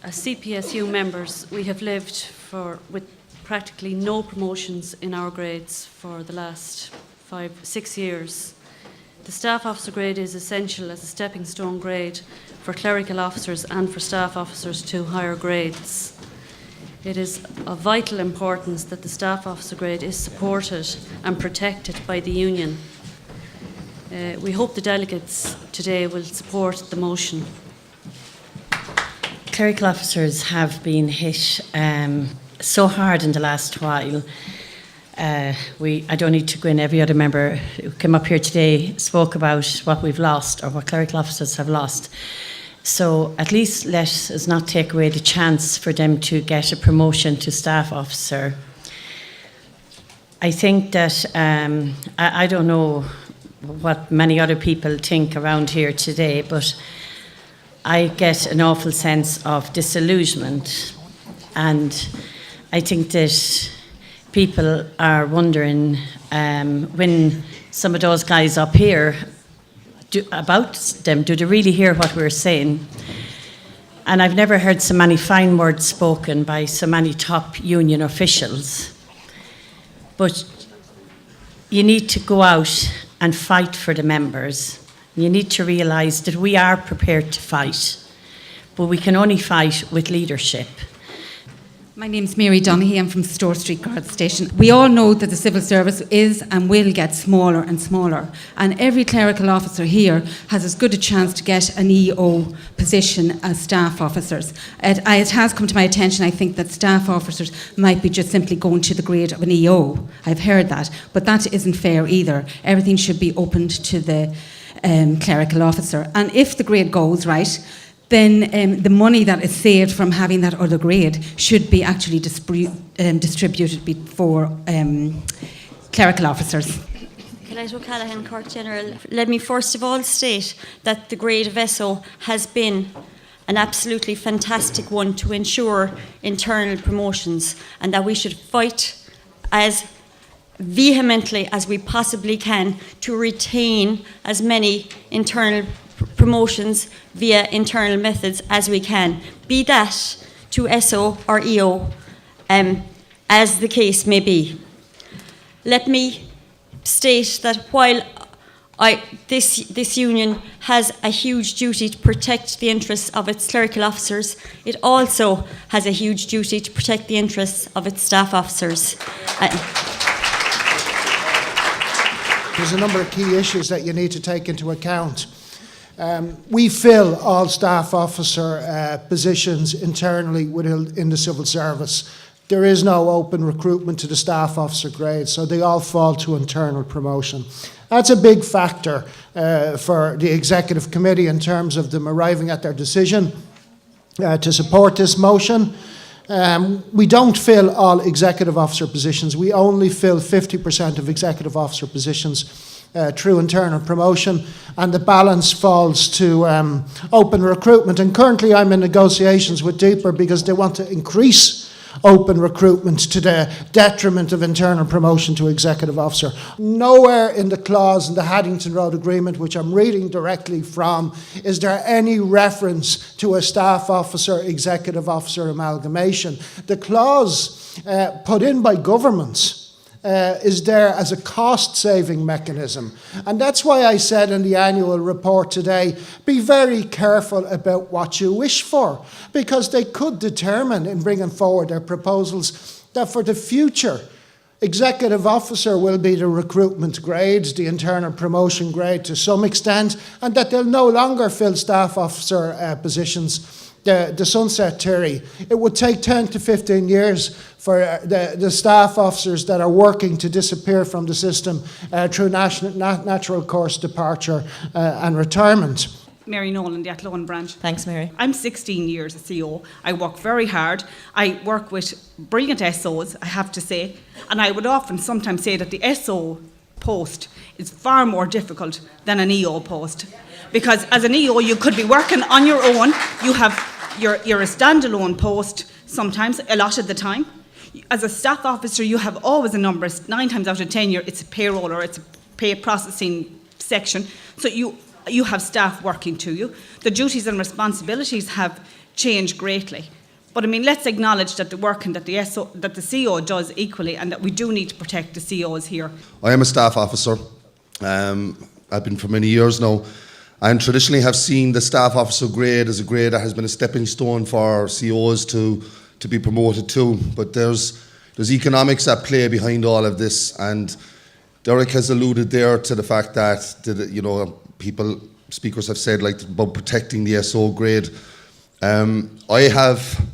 As CPSU members, we have lived with practically no promotions in our grades for the last 5-6 years. The staff officer grade is essential as a stepping stone grade for clerical officers and for staff officers to higher grades. It is of vital importance that the staff officer grade is supported and protected by the union. We hope the delegates today will support the motion. Clerical officers have been hit so hard in the last while. I don't need to go in. Every other member who came up here today spoke about what we've lost or what clerical officers have lost. So at least let us not take away the chance for them to get a promotion to staff officer. I think that, I don't know what many other people think around here today, but I get an awful sense of disillusionment, and I think that people are wondering when some of those guys up here about them, do they really hear what we're saying? And I've never heard so many fine words spoken by so many top union officials. But you need to go out and fight for the members. You need to realise that we are prepared to fight, but we can only fight with leadership. My name's Mary Donaghy. I'm from Store Street Guard Station. We all know that the civil service is and will get smaller and smaller, and every clerical officer here has as good a chance to get an EO position as staff officers. It has come to my attention, I think, that staff officers might be just simply going to the grade of an EO. I've heard that, but that isn't fair either. Everything should be opened to the clerical officer, and if the grade goes right, then the money that is saved from having that other grade should be actually distributed for clerical officers. Colette O'Callaghan, Court General. Let me first of all state that the grade of SO has been an absolutely fantastic one to ensure internal promotions, and that we should fight as vehemently as we possibly can to retain as many internal promotions via internal methods as we can, be that to SO or EO, as the case may be. Let me state that while this union has a huge duty to protect the interests of its clerical officers, it also has a huge duty to protect the interests of its staff officers. There's a number of key issues that you need to take into account. We fill all staff officer positions internally in the civil service. There is no open recruitment to the staff officer grade, so they all fall to internal promotion. That's a big factor for the executive committee in terms of them arriving at their decision to support this motion. We don't fill all executive officer positions. We only fill 50% of executive officer positions through internal promotion, and the balance falls to open recruitment. And currently I'm in negotiations with DEPR because they want to increase open recruitment to the detriment of internal promotion to executive officer. Nowhere in the clause in the Haddington Road Agreement, which I'm reading directly from, is there any reference to a staff officer, executive officer amalgamation. The clause put in by governments is there as a cost-saving mechanism. And that's why I said in the annual report today, be very careful about what you wish for, because they could determine in bringing forward their proposals that for the future, executive officer will be the recruitment grade, the internal promotion grade to some extent, and that they'll no longer fill staff officer positions. The sunset theory. It would take 10 to 15 years for the staff officers that are working to disappear from the system through natural course departure and retirement. Mary Nolan, the Athlone branch. Thanks, Mary. I'm 16 years a CO. I work very hard. I work with brilliant SOs, I have to say, and I would often sometimes say that the SO post is far more difficult than an EO post. Because as an EO, you could be working on your own. You're a standalone post sometimes, a lot of the time. As a staff officer, you have always a number. 9 times out of 10, it's a payroll or it's a pay processing section. So you have staff working to you. The duties and responsibilities have changed greatly. But I mean, let's acknowledge that the work and that the CO does equally, and that we do need to protect the COs here. I am a staff officer. I've been for many years now, and traditionally have seen the staff officer grade as a grade that has been a stepping stone for COs to be promoted to. But there's economics at play behind all of this, and Derek has alluded there to the fact that speakers have said like about protecting the SO grade. I have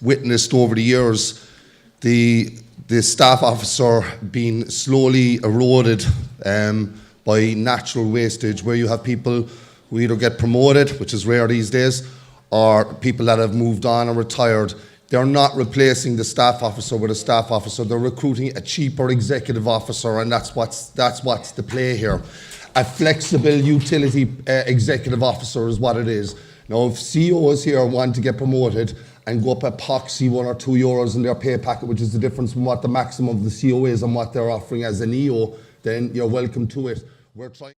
witnessed over the years the staff officer being slowly eroded by natural wastage, where you have people who either get promoted, which is rare these days, or people that have moved on and retired. They're not replacing the staff officer with a staff officer. They're recruiting a cheaper executive officer, and that's what's the play here. A flexible utility executive officer is what it is. Now, if CEOs here want to get promoted and go up a poxy €1 or €2 in their pay packet, which is the difference from what the maximum of the CEO is and what they're offering as an EO, then you're welcome to it. We're trying.